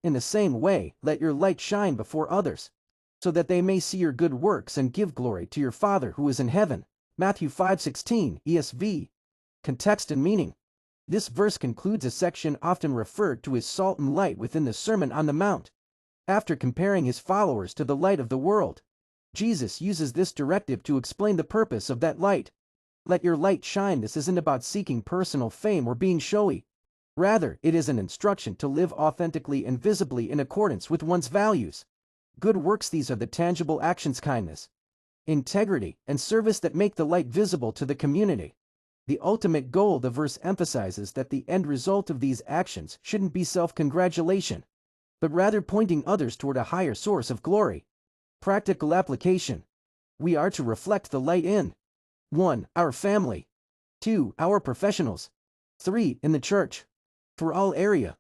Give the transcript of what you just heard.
In the same way, let your light shine before others, so that they may see your good works and give glory to your Father who is in heaven. Matthew 5:16, ESV. Context and meaning. This verse concludes a section often referred to as salt and light within the Sermon on the Mount. After comparing his followers to the light of the world, Jesus uses this directive to explain the purpose of that light. Let your light shine. This isn't about seeking personal fame or being showy. Rather, it is an instruction to live authentically and visibly in accordance with one's values. Good works. These are the tangible actions: kindness, integrity, and service that make the light visible to the community. The ultimate goal. The verse emphasizes that the end result of these actions shouldn't be self-congratulation, but rather pointing others toward a higher source of glory. Practical application. We are to reflect the light in 1. Our family. 2. Our professionals. 3. In the church. For all area.